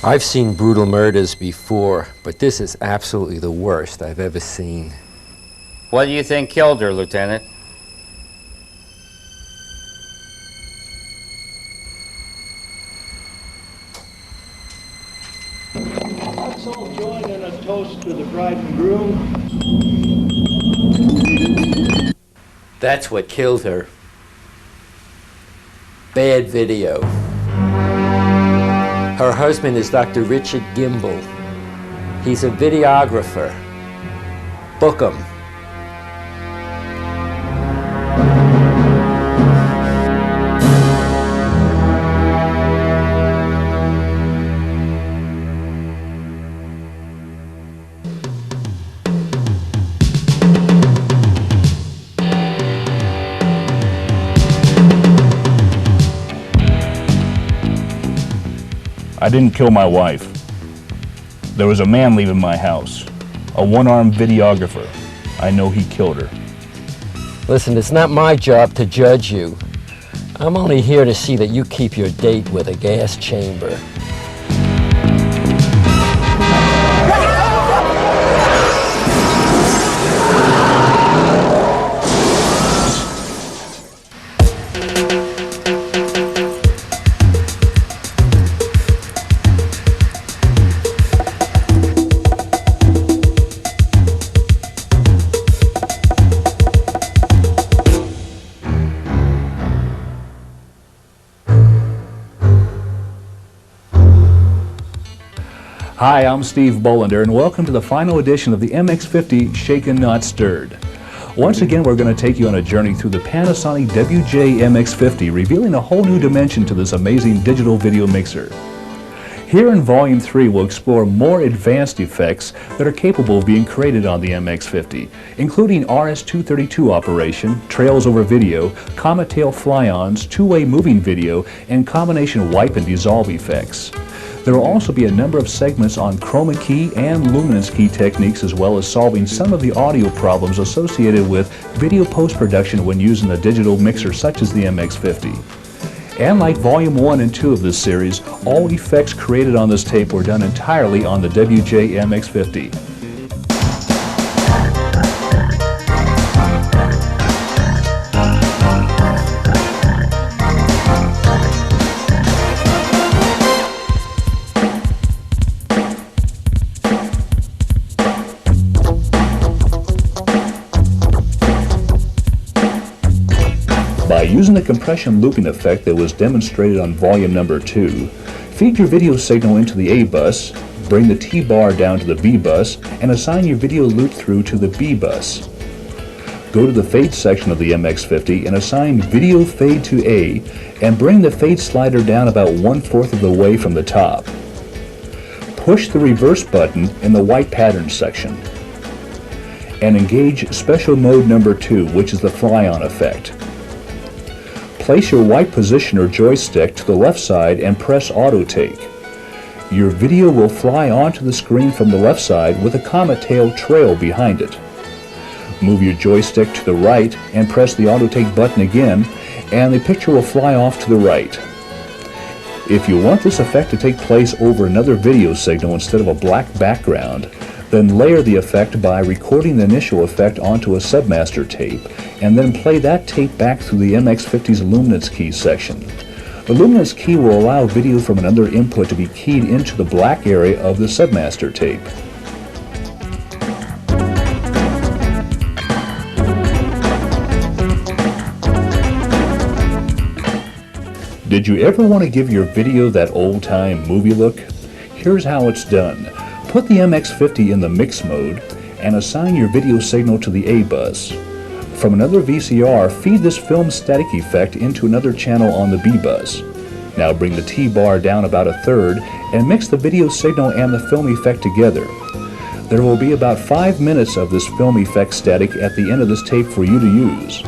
I've seen brutal murders before, but this is absolutely the worst I've ever seen. What do you think killed her, Lieutenant? Let's all join in a toast to the bride and groom. That's what killed her. Bad video. Her husband is Dr. Richard Gimbel. He's a videographer. Book him. I didn't kill my wife. There was a man leaving my house, a one-armed videographer. I know he killed her. Listen, it's not my job to judge you. I'm only here to see that you keep your date with a gas chamber. Hi, I'm Steve Bolander, and welcome to the final edition of the MX-50 Shaken Not Stirred. Once again, we're going to take you on a journey through the Panasonic WJ MX-50, revealing a whole new dimension to this amazing digital video mixer. Here in Volume 3, we'll explore more advanced effects that are capable of being created on the MX-50, including RS-232 operation, trails over video, comet tail fly-ons, two-way moving video, and combination wipe and dissolve effects. There will also be a number of segments on chroma key and luminance key techniques, as well as solving some of the audio problems associated with video post-production when using a digital mixer such as the MX-50. And like Volume 1 and 2 of this series, all effects created on this tape were done entirely on the WJ MX-50. By using the compression looping effect that was demonstrated on volume number 2, feed your video signal into the A bus, bring the T-bar down to the B bus, and assign your video loop through to the B bus. Go to the fade section of the MX-50 and assign video fade to A, and bring the fade slider down about 1/4 of the way from the top. Push the reverse button in the white pattern section, and engage special mode number 2, which is the fly-on effect. Place your white positioner joystick to the left side and press auto take. Your video will fly onto the screen from the left side with a comet tail trail behind it. Move your joystick to the right and press the auto take button again, and the picture will fly off to the right. If you want this effect to take place over another video signal instead of a black background, then layer the effect by recording the initial effect onto a submaster tape, and then play that tape back through the MX-50's luminance key section. The luminance key will allow video from another input to be keyed into the black area of the submaster tape. Did you ever want to give your video that old-time movie look? Here's how it's done. Put the MX-50 in the mix mode and assign your video signal to the A bus. From another VCR, feed this film static effect into another channel on the B bus. Now bring the T-bar down about 1/3 and mix the video signal and the film effect together. There will be about 5 minutes of this film effect static at the end of this tape for you to use.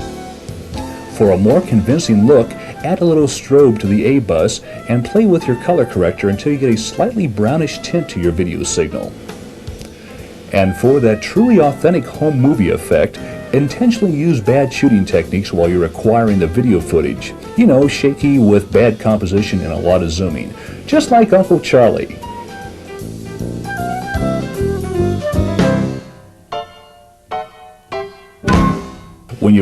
For a more convincing look, add a little strobe to the A bus and play with your color corrector until you get a slightly brownish tint to your video signal. And for that truly authentic home movie effect, intentionally use bad shooting techniques while you're acquiring the video footage. You know, shaky with bad composition and a lot of zooming. Just like Uncle Charlie.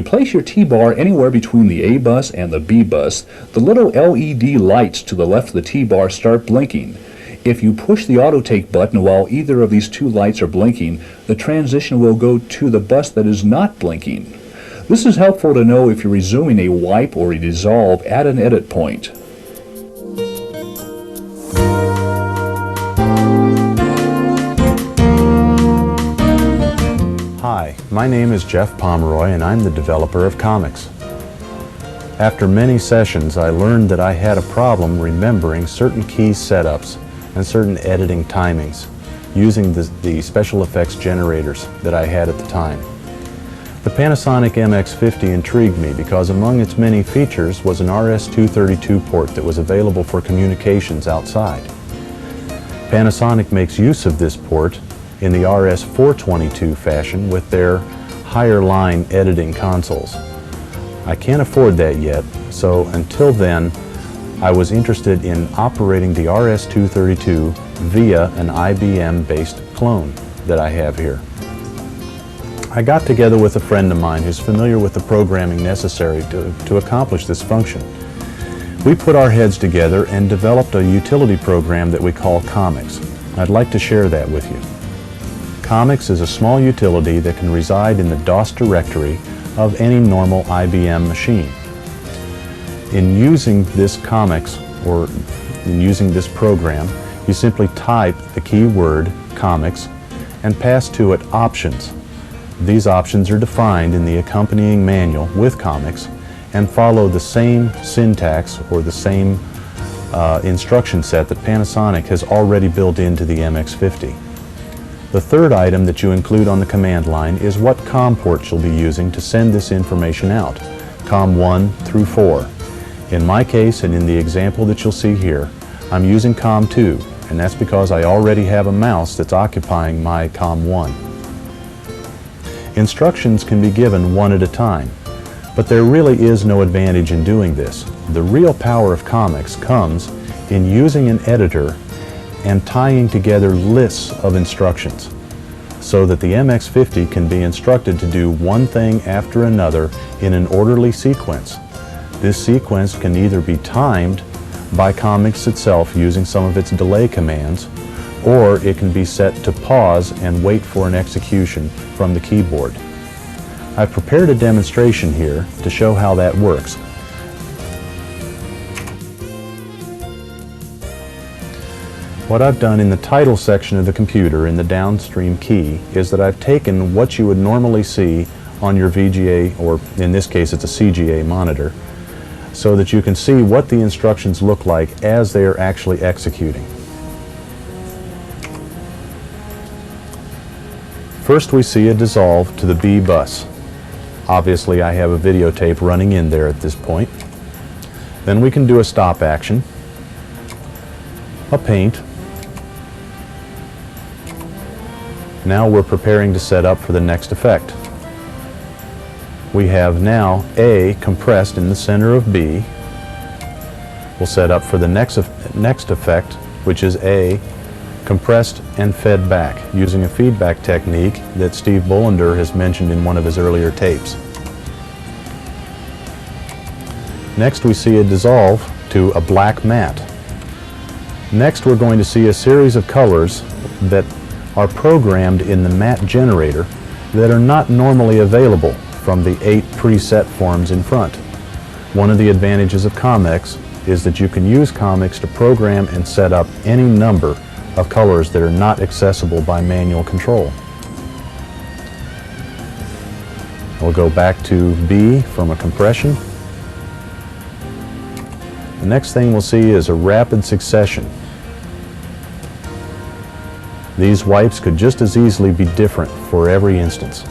place your T-bar anywhere between the A bus and the B bus, the little LED lights to the left of the T-bar start blinking. If you push the auto take button while either of these two lights are blinking, the transition will go to the bus that is not blinking. This is helpful to know if you're resuming a wipe or a dissolve at an edit point. Hi, my name is Jeff Pomeroy and I'm the developer of comics. After many sessions, I learned that I had a problem remembering certain key setups and certain editing timings using the special effects generators that I had at the time. The Panasonic MX-50 intrigued me because among its many features was an RS-232 port that was available for communications outside. Panasonic makes use of this port in the RS-422 fashion with their higher line editing consoles. I can't afford that yet, so until then I was interested in operating the RS-232 via an IBM-based clone that I have here. I got together with a friend of mine who's familiar with the programming necessary to accomplish this function. We put our heads together and developed a utility program that we call Comics. I'd like to share that with you. Comics is a small utility that can reside in the DOS directory of any normal IBM machine. In using this Comics, or in using this program, you simply type the keyword Comics and pass to it options. These options are defined in the accompanying manual with Comics and follow the same syntax or the same instruction set that Panasonic has already built into the MX-50. The third item that you include on the command line is what COM port you'll be using to send this information out, COM 1 through 4. In my case, and in the example that you'll see here, I'm using COM 2, and that's because I already have a mouse that's occupying my COM 1. Instructions can be given one at a time, but there really is no advantage in doing this. The real power of Comics comes in using an editor and tying together lists of instructions so that the MX-50 can be instructed to do one thing after another in an orderly sequence. This sequence can either be timed by Comics itself using some of its delay commands, or it can be set to pause and wait for an execution from the keyboard. I've prepared a demonstration here to show how that works. What I've done in the title section of the computer in the downstream key is that I've taken what you would normally see on your VGA, or in this case it's a CGA monitor, so that you can see what the instructions look like as they are actually executing. First we see a dissolve to the B bus. Obviously I have a videotape running in there at this point. Then we can do a stop action, a paint. Now we're preparing to set up for the next effect. We have now A compressed in the center of B. We'll set up for the next effect, which is A compressed and fed back using a feedback technique that Steve Bolander has mentioned in one of his earlier tapes. Next we see a dissolve to a black matte. Next we're going to see a series of colors that are programmed in the matte generator that are not normally available from the 8 preset forms in front. One of the advantages of Comics is that you can use Comics to program and set up any number of colors that are not accessible by manual control. We'll go back to B from a compression. The next thing we'll see is a rapid succession. These wipes could just as easily be different for every instance.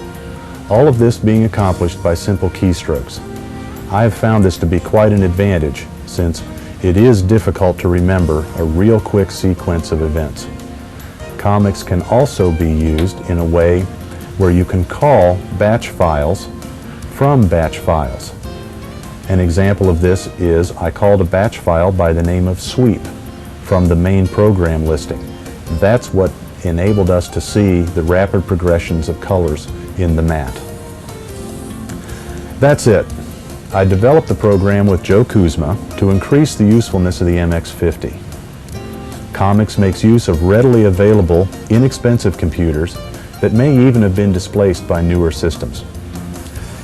All of this being accomplished by simple keystrokes. I have found this to be quite an advantage since it is difficult to remember a real quick sequence of events. Comics can also be used in a way where you can call batch files from batch files. An example of this is I called a batch file by the name of sweep from the main program listing. That's what enabled us to see the rapid progressions of colors in the matte. That's it. I developed the program with Joe Kuzma to increase the usefulness of the MX-50. Comics makes use of readily available, inexpensive computers that may even have been displaced by newer systems.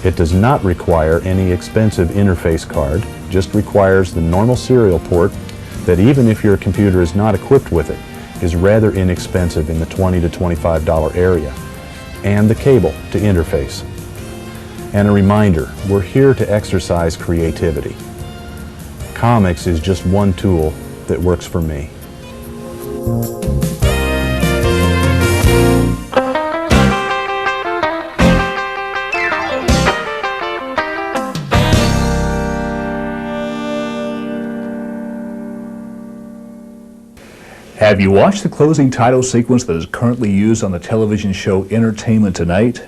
It does not require any expensive interface card, just requires the normal serial port that, even if your computer is not equipped with it, is rather inexpensive in the $20 to $25 area, and the cable to interface. And a reminder, we're here to exercise creativity. Comics is just one tool that works for me. Have you watched the closing title sequence that is currently used on the television show Entertainment Tonight?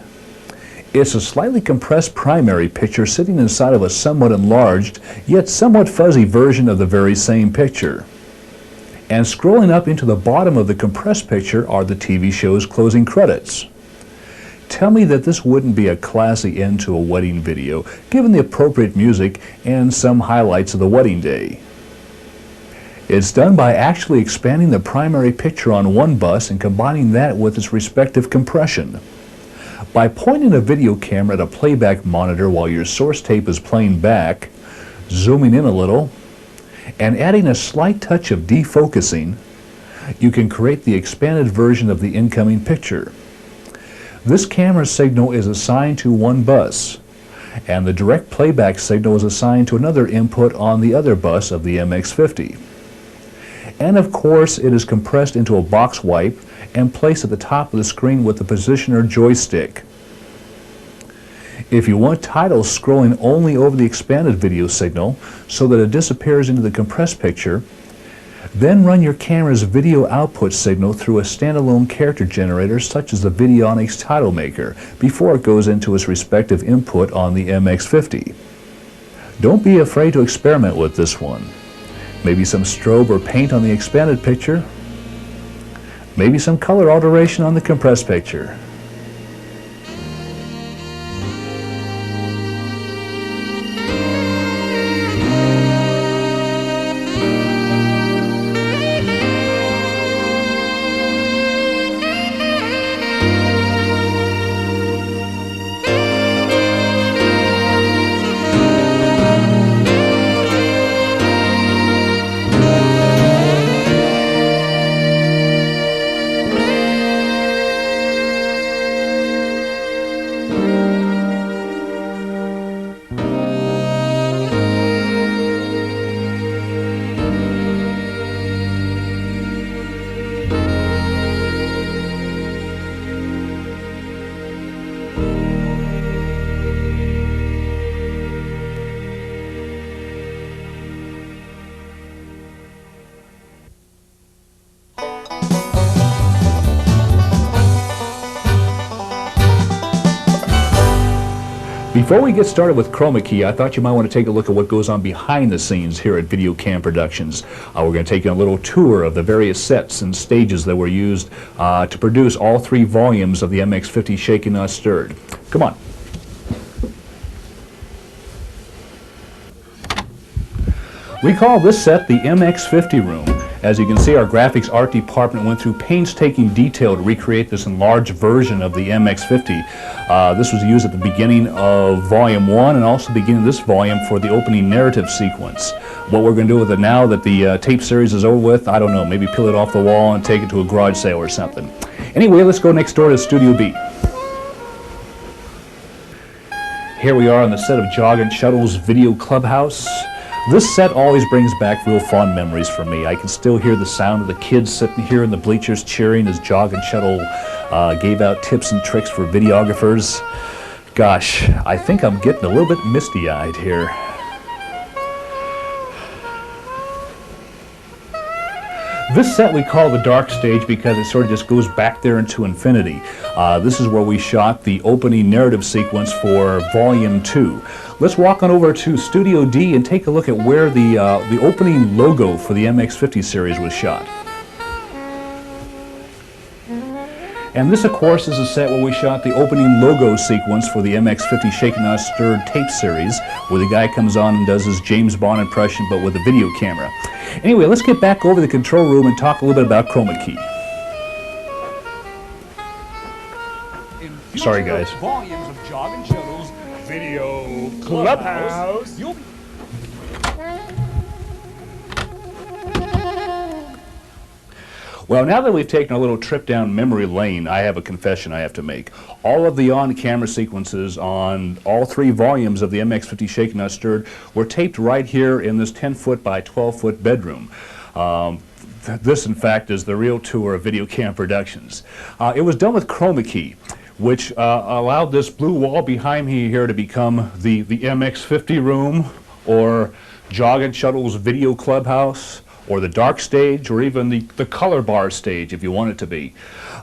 It's a slightly compressed primary picture sitting inside of a somewhat enlarged, yet somewhat fuzzy version of the very same picture. And scrolling up into the bottom of the compressed picture are the TV show's closing credits. Tell me that this wouldn't be a classy end to a wedding video, given the appropriate music and some highlights of the wedding day. It's done by actually expanding the primary picture on one bus and combining that with its respective compression. By pointing a video camera at a playback monitor while your source tape is playing back, zooming in a little, and adding a slight touch of defocusing, you can create the expanded version of the incoming picture. This camera signal is assigned to one bus, and the direct playback signal is assigned to another input on the other bus of the MX-50. And of course, it is compressed into a box wipe and placed at the top of the screen with the positioner joystick. If you want titles scrolling only over the expanded video signal so that it disappears into the compressed picture, then run your camera's video output signal through a standalone character generator such as the Videonics title maker before it goes into its respective input on the MX-50. Don't be afraid to experiment with this one. Maybe some strobe or paint on the expanded picture. Maybe some color alteration on the compressed picture. Before we get started with Chroma Key, I thought you might want to take a look at what goes on behind the scenes here at Video Cam Productions. We're going to take a little tour of the various sets and stages that were used to produce all 3 volumes of the MX-50 Shaken Not Stirred. Come on. We call this set the MX-50 room. As you can see, our graphics art department went through painstaking detail to recreate this enlarged version of the MX-50. This was used at the beginning of Volume 1 and also the beginning of this volume for the opening narrative sequence. What we're going to do with it now that the tape series is over with, I don't know, maybe peel it off the wall and take it to a garage sale or something. Anyway, let's go next door to Studio B. Here we are on the set of Jog and Shuttle's Video Clubhouse. This set always brings back real fond memories for me. I can still hear the sound of the kids sitting here in the bleachers cheering as Jog and Shuttle gave out tips and tricks for videographers. Gosh, I think I'm getting a little bit misty-eyed here. This set we call the dark stage because it sort of just goes back there into infinity. This is where we shot the opening narrative sequence for Volume 2. Let's walk on over to Studio D and take a look at where the opening logo for the MX-50 series was shot. And this, of course, is a set where we shot the opening logo sequence for the MX-50 Shaken Not Stirred tape series, where the guy comes on and does his James Bond impression, but with a video camera. Anyway, let's get back over to the control room and talk a little bit about chroma key. Sorry, guys. Volumes of Jog and Shuttle's Video Clubhouse. You'll be Well, now that we've taken a little trip down memory lane, I have a confession I have to make. All of the on-camera sequences on all 3 volumes of the MX-50 Shaken Not Stirred were taped right here in this 10-foot by 12-foot bedroom. This, in fact, is the real tour of Video Cam Productions. It was done with chroma key, which allowed this blue wall behind me here to become the MX-50 room, or Jog and Shuttle's Video Clubhouse, or the dark stage, or even the color bar stage if you want it to be.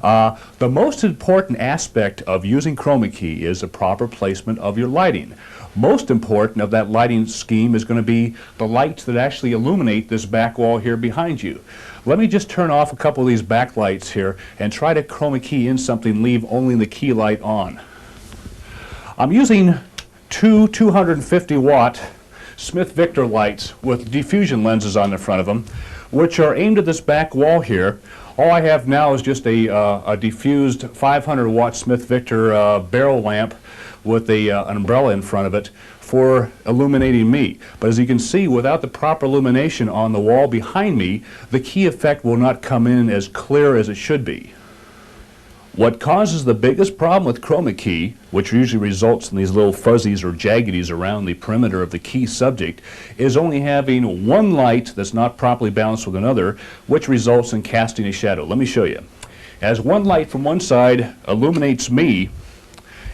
The most important aspect of using chroma key is the proper placement of your lighting. Most important of that lighting scheme is going to be the lights that actually illuminate this back wall here behind you. Let me just turn off a couple of these backlights here and try to chroma key in something, leave only the key light on. I'm using two 250-watt Smith Victor lights with diffusion lenses on the front of them, which are aimed at this back wall here. All I have now is just a diffused 500-watt Smith Victor barrel lamp with an umbrella in front of it for illuminating me. But as you can see, without the proper illumination on the wall behind me, the key effect will not come in as clear as it should be. What causes the biggest problem with chroma key, which usually results in these little fuzzies or jaggedies around the perimeter of the key subject, is only having one light that's not properly balanced with another, which results in casting a shadow. Let me show you. As one light from one side illuminates me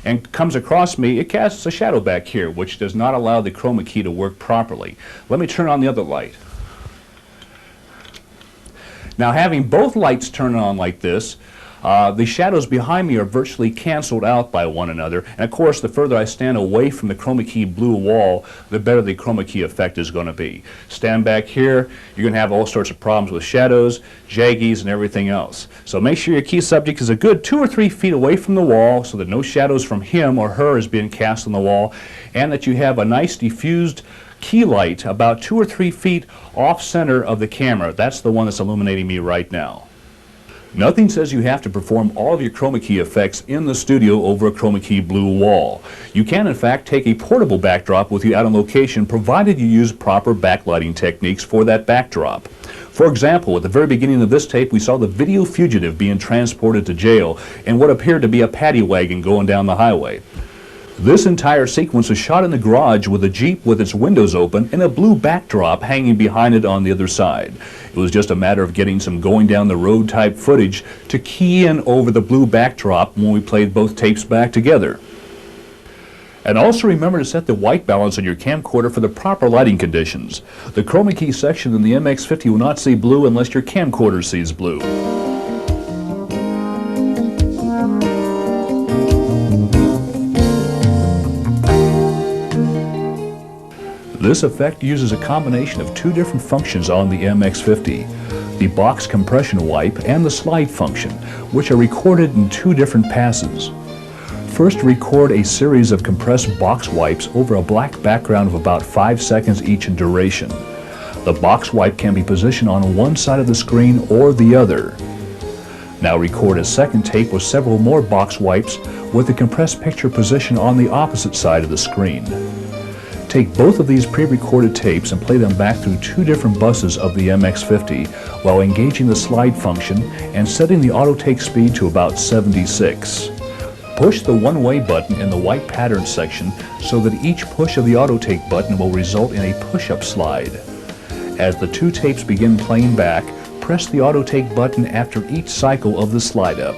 and comes across me, it casts a shadow back here, which does not allow the chroma key to work properly. Let me turn on the other light. Now, having both lights turned on like this, the shadows behind me are virtually canceled out by one another, and of course the further I stand away from the chroma key blue wall, the better the chroma key effect is going to be. Stand back here, you're going to have all sorts of problems with shadows, jaggies, and everything else. So make sure your key subject is a good 2 or 3 feet away from the wall so that no shadows from him or her is being cast on the wall, and that you have a nice diffused key light about 2 or 3 feet off center of the camera. That's the one that's illuminating me right now. Nothing says you have to perform all of your chroma key effects in the studio over a chroma key blue wall. You can, in fact, take a portable backdrop with you out on location, provided you use proper backlighting techniques for that backdrop. For example, at the very beginning of this tape, we saw the video fugitive being transported to jail in what appeared to be a paddy wagon going down the highway. This entire sequence was shot in the garage with a Jeep with its windows open and a blue backdrop hanging behind it on the other side. It was just a matter of getting some going down the road type footage to key in over the blue backdrop when we played both tapes back together. And also remember to set the white balance on your camcorder for the proper lighting conditions. The chroma key section in the MX-50 will not see blue unless your camcorder sees blue. This effect uses a combination of 2 different functions on the MX-50, the box compression wipe and the slide function, which are recorded in 2 different passes. First, record a series of compressed box wipes over a black background of about 5 seconds each in duration. The box wipe can be positioned on one side of the screen or the other. Now record a second tape with several more box wipes with the compressed picture positioned on the opposite side of the screen. Take both of these pre-recorded tapes and play them back through 2 different buses of the MX-50 while engaging the slide function and setting the auto take speed to about 76. Push the one-way button in the white pattern section so that each push of the auto take button will result in a push-up slide. As the 2 tapes begin playing back, press the auto take button after each cycle of the slide up.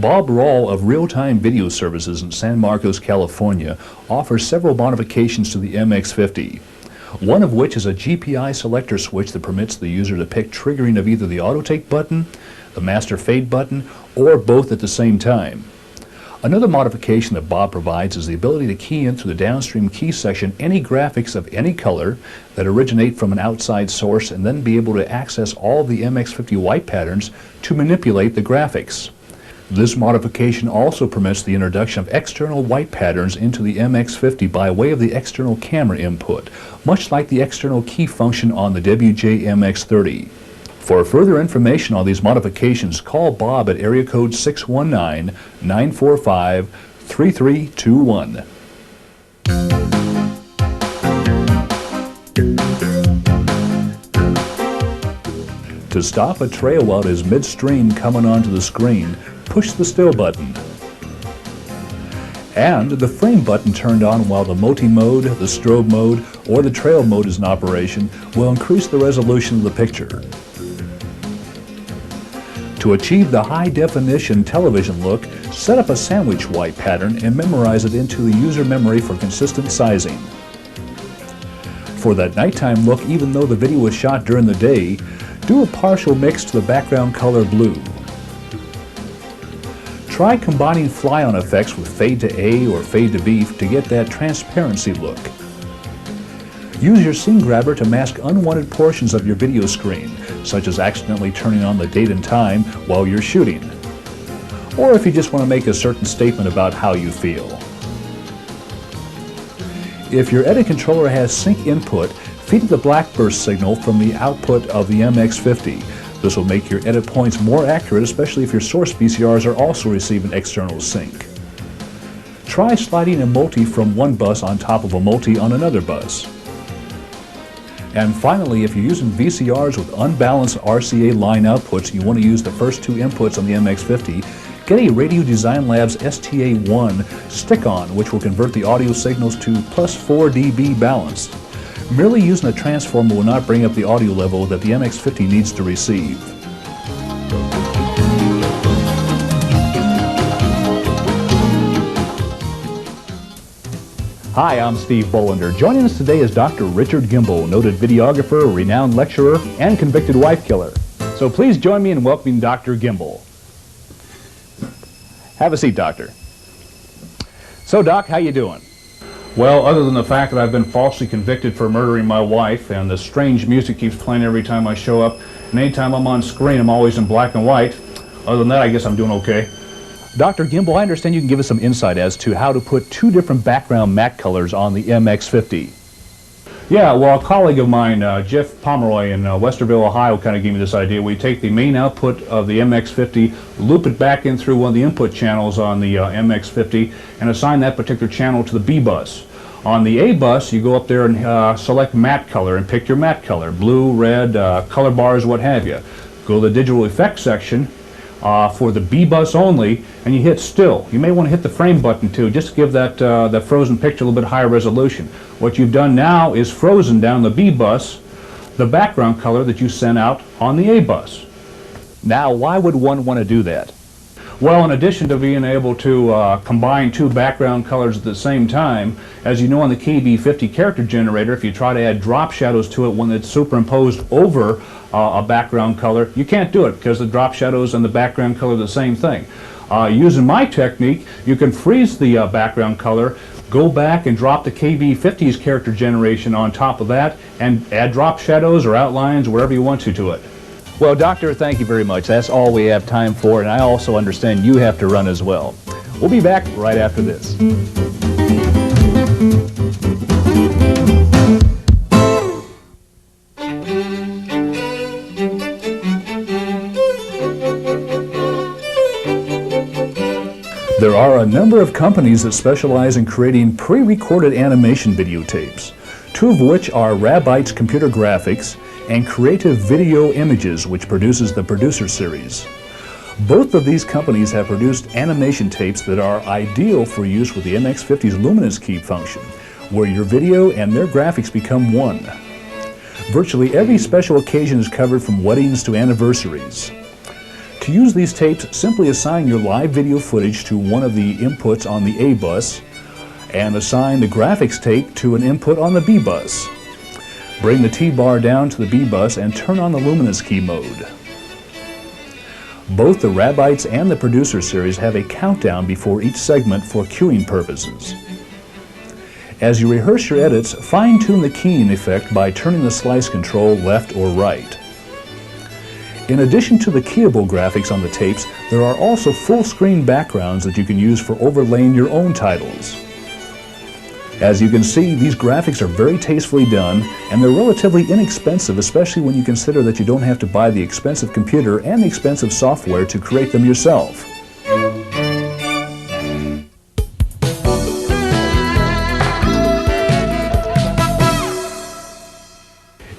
Bob Rawl of Real-Time Video Services in San Marcos, California, offers several modifications to the MX-50, one of which is a GPI selector switch that permits the user to pick triggering of either the auto take button, the master fade button, or both at the same time. Another modification that Bob provides is the ability to key in through the downstream key section any graphics of any color that originate from an outside source, and then be able to access all the MX-50 white patterns to manipulate the graphics. This modification also permits the introduction of external white patterns into the MX-50 by way of the external camera input, much like the external key function on the WJ-MX-30. For further information on these modifications, call Bob at area code 619-945-3321. To stop a trail while it is midstream coming onto the screen, push the still button. And the frame button turned on while the multi mode, the strobe mode, or the trail mode is in operation will increase the resolution of the picture. To achieve the high-definition television look, set up a sandwich white pattern and memorize it into the user memory for consistent sizing. For that nighttime look, even though the video was shot during the day, do a partial mix to the background color blue. Try combining fly-on effects with fade to A or fade to B to get that transparency look. Use your scene grabber to mask unwanted portions of your video screen, such as accidentally turning on the date and time while you're shooting, or if you just want to make a certain statement about how you feel. If your edit controller has sync input, feed the black burst signal from the output of the MX-50. This will make your edit points more accurate, especially if your source VCRs are also receiving external sync. Try sliding a multi from one bus on top of a multi on another bus. And finally, if you're using VCRs with unbalanced RCA line outputs, you want to use the first two inputs on the MX-50, get a Radio Design Labs STA1 stick-on, which will convert the audio signals to plus 4 dB balanced. Merely using a transformer will not bring up the audio level that the MX-50 needs to receive. Hi, I'm Steve Bolander. Joining us today is Dr. Richard Gimbel, noted videographer, renowned lecturer, and convicted wife killer. So please join me in welcoming Dr. Gimbel. Have a seat, Doctor. So, Doc, how you doing? Well, other than the fact that I've been falsely convicted for murdering my wife, and the strange music keeps playing every time I show up, and anytime I'm on screen I'm always in black and white, other than that I guess I'm doing okay. Dr. Gimbel, I understand you can give us some insight as to how to put two different background matte colors on the MX-50. Yeah, well, a colleague of mine, Jeff Pomeroy in Westerville, Ohio, kind of gave me this idea. We take the main output of the MX-50, loop it back in through one of the input channels on the MX-50, and assign that particular channel to the B bus. On the A bus, you go up there and select matte color and pick your matte color, blue, red, color bars, what have you. Go to the digital effects section for the B bus only, and you hit still. You may want to hit the frame button too, just to give that frozen picture a little bit higher resolution. What you've done now is frozen down the B bus the background color that you sent out on the A bus. Now, why would one want to do that? Well, in addition to being able to combine two background colors at the same time, as you know on the KB50 character generator, if you try to add drop shadows to it when it's superimposed over a background color, you can't do it because the drop shadows and the background color are the same thing. Using my technique, you can freeze the background color, go back and drop the KB50's character generation on top of that, and add drop shadows or outlines, wherever you want to it. Well, Doctor, thank you very much. That's all we have time for, and I also understand you have to run as well. We'll be back right after this. There are a number of companies that specialize in creating pre-recorded animation videotapes, two of which are Rabbite's Computer Graphics and Creative Video Images, which produces the Producer Series. Both of these companies have produced animation tapes that are ideal for use with the MX-50's Luminance Key function, where your video and their graphics become one. Virtually every special occasion is covered from weddings to anniversaries. To use these tapes, simply assign your live video footage to one of the inputs on the A bus and assign the graphics tape to an input on the B bus. Bring the T-bar down to the B bus and turn on the Luminance Key mode. Both the Rabites and the Producer series have a countdown before each segment for cueing purposes. As you rehearse your edits, fine-tune the keying effect by turning the slice control left or right. In addition to the keyable graphics on the tapes, there are also full-screen backgrounds that you can use for overlaying your own titles. As you can see, these graphics are very tastefully done, and they're relatively inexpensive, especially when you consider that you don't have to buy the expensive computer and the expensive software to create them yourself.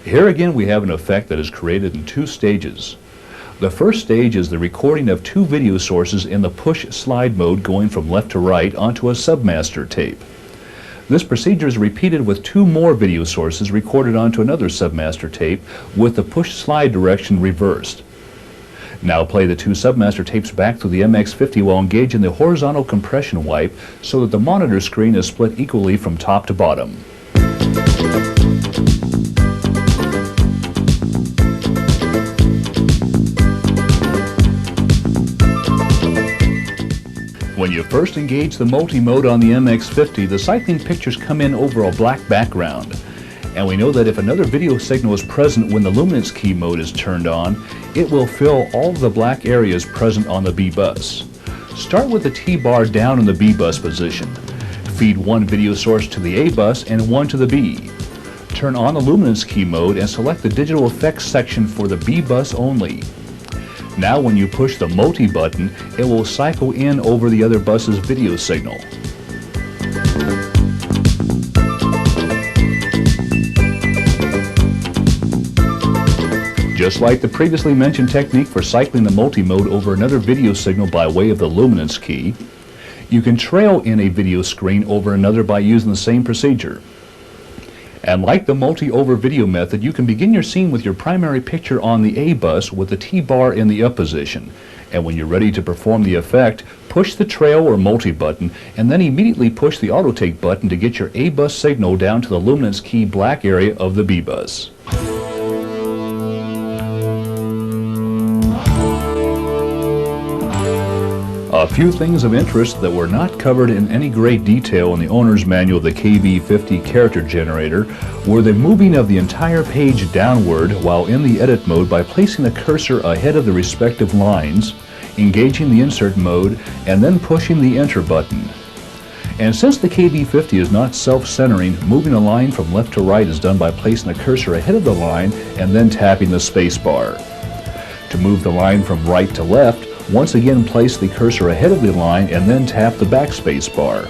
Here again we have an effect that is created in two stages. The first stage is the recording of two video sources in the push slide mode going from left to right onto a submaster tape. This procedure is repeated with two more video sources recorded onto another submaster tape with the push slide direction reversed. Now play the two submaster tapes back through the MX-50 while engaging the horizontal compression wipe so that the monitor screen is split equally from top to bottom. When you first engage the multi-mode on the MX-50, the cycling pictures come in over a black background. And we know that if another video signal is present when the luminance key mode is turned on, it will fill all the black areas present on the B bus. Start with the T-bar down in the B bus position. Feed one video source to the A bus and one to the B. Turn on the luminance key mode and select the digital effects section for the B bus only. Now when you push the multi button, it will cycle in over the other bus's video signal. Just like the previously mentioned technique for cycling the multi-mode over another video signal by way of the luminance key, you can trail in a video screen over another by using the same procedure. And like the multi-over video method, you can begin your scene with your primary picture on the A bus with the T-bar in the up position. And when you're ready to perform the effect, push the trail or multi button and then immediately push the auto take button to get your A bus signal down to the luminance key black area of the B bus. A few things of interest that were not covered in any great detail in the owner's manual of the KB50 character generator were the moving of the entire page downward while in the edit mode by placing the cursor ahead of the respective lines, engaging the insert mode, and then pushing the enter button. And since the KB50 is not self-centering, moving a line from left to right is done by placing the cursor ahead of the line and then tapping the space bar. To move the line from right to left, once again place the cursor ahead of the line and then tap the backspace bar.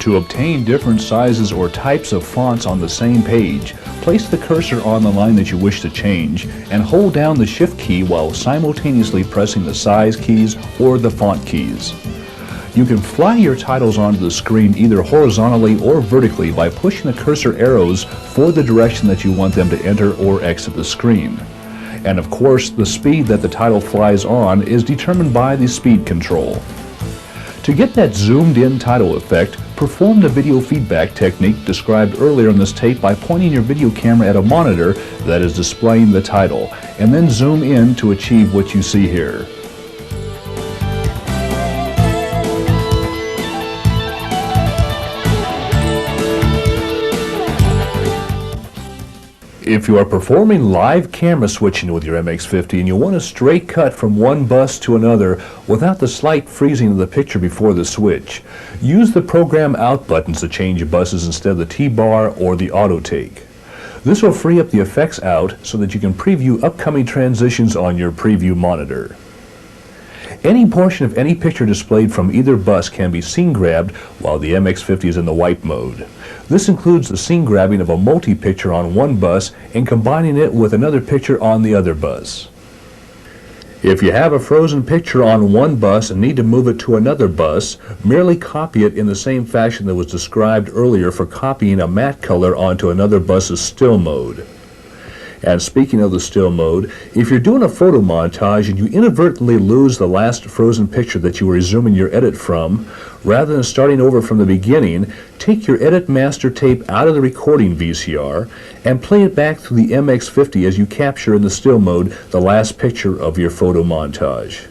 To obtain different sizes or types of fonts on the same page, place the cursor on the line that you wish to change and hold down the Shift key while simultaneously pressing the size keys or the font keys. You can fly your titles onto the screen either horizontally or vertically by pushing the cursor arrows for the direction that you want them to enter or exit the screen. And of course, the speed that the title flies on is determined by the speed control. To get that zoomed-in title effect, perform the video feedback technique described earlier in this tape by pointing your video camera at a monitor that is displaying the title, and then zoom in to achieve what you see here. If you are performing live camera switching with your MX-50 and you want a straight cut from one bus to another without the slight freezing of the picture before the switch, use the program out buttons to change your buses instead of the T-bar or the auto take. This will free up the effects out so that you can preview upcoming transitions on your preview monitor. Any portion of any picture displayed from either bus can be scene grabbed while the MX-50 is in the wipe mode. This includes the scene grabbing of a multi-picture on one bus and combining it with another picture on the other bus. If you have a frozen picture on one bus and need to move it to another bus, merely copy it in the same fashion that was described earlier for copying a matte color onto another bus's still mode. And speaking of the still mode, if you're doing a photo montage and you inadvertently lose the last frozen picture that you were resuming your edit from, rather than starting over from the beginning, take your edit master tape out of the recording VCR and play it back through the MX-50 as you capture in the still mode the last picture of your photo montage.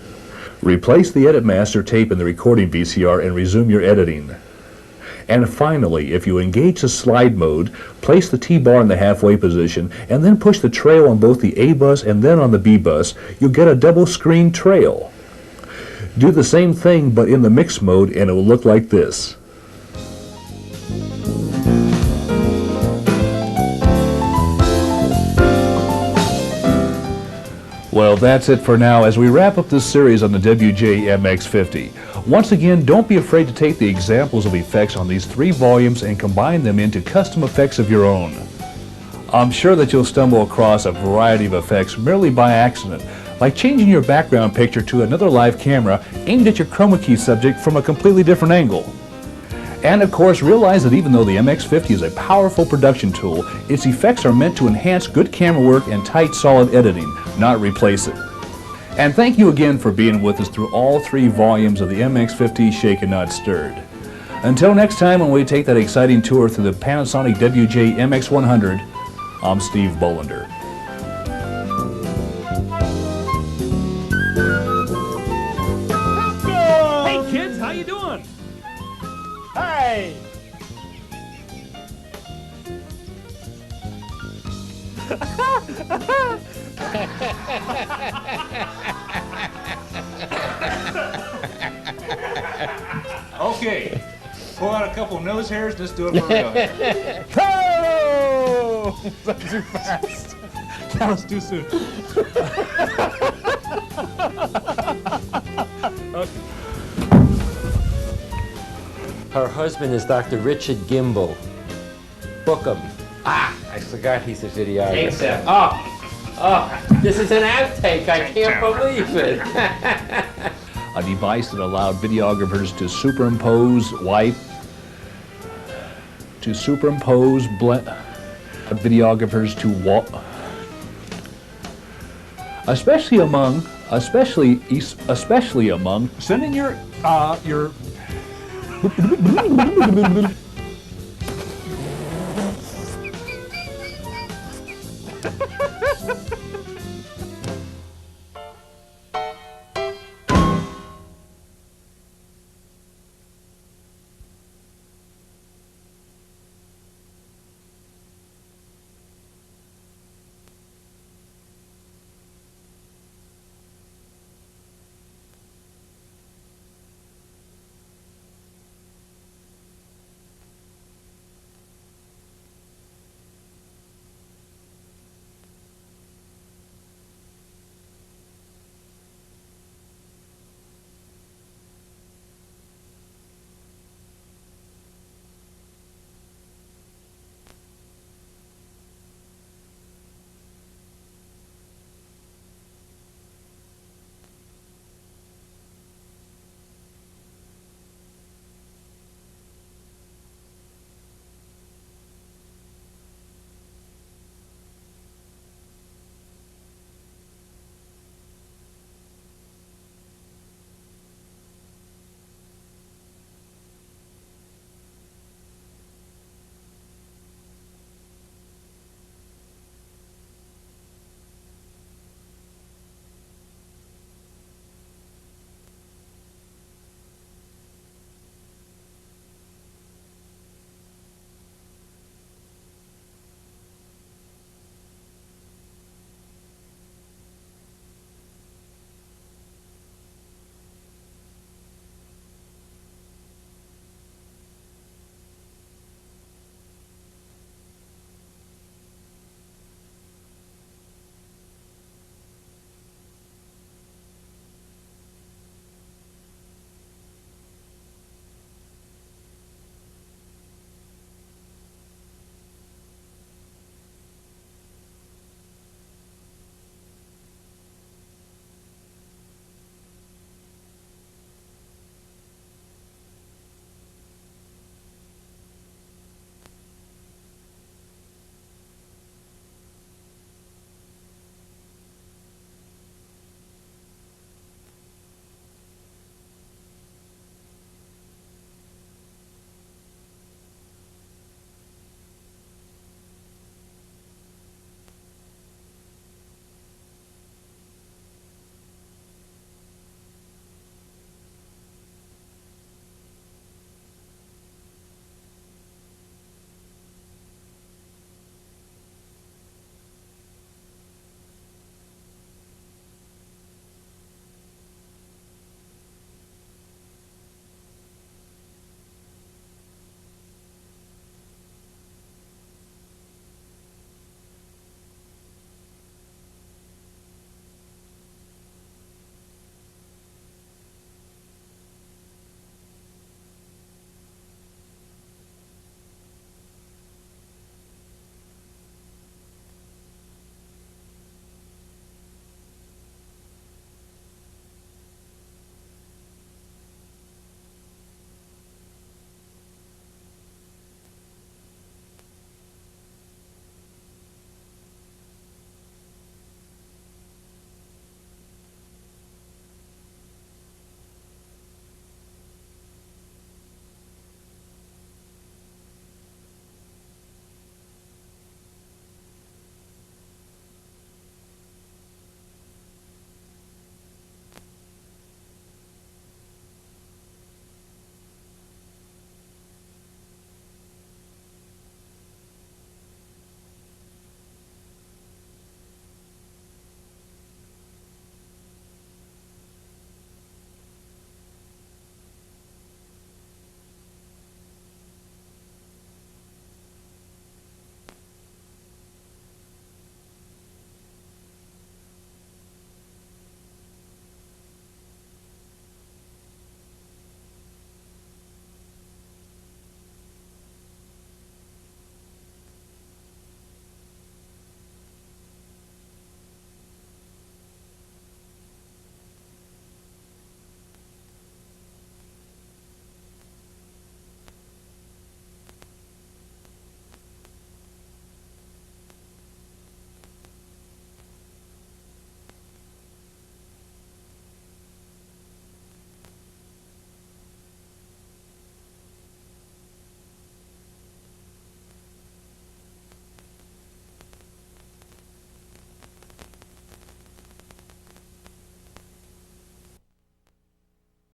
Replace the edit master tape in the recording VCR and resume your editing. And finally, if you engage the slide mode, place the T-bar in the halfway position and then push the trail on both the A bus and then on the B bus. You'll get a double screen trail. Do the same thing but in the mix mode and it will look like this. Well, that's it for now as we wrap up this series on the WJ MX-50. Once again, don't be afraid to take the examples of effects on these 3 volumes and combine them into custom effects of your own. I'm sure that you'll stumble across a variety of effects merely by accident, like changing your background picture to another live camera aimed at your chroma key subject from a completely different angle. And of course, realize that even though the MX-50 is a powerful production tool, its effects are meant to enhance good camera work and tight, solid editing, not replace it. And thank you again for being with us through all 3 volumes of the MX-50 Shaken Not Stirred. Until next time when we take that exciting tour through the Panasonic WJ MX-100, I'm Steve Bolander. Hey kids, how you doing? Hey! Okay, pull out a couple nose hairs, just do it for real. Oh! That's too fast. That was too soon. Her husband is Dr. Richard Gimbel. Book him. Ah, I forgot he's a videographer. Oh, this is an outtake. I can't believe it. A device that allowed videographers to superimpose white, blend, videographers to walk, especially among, sending your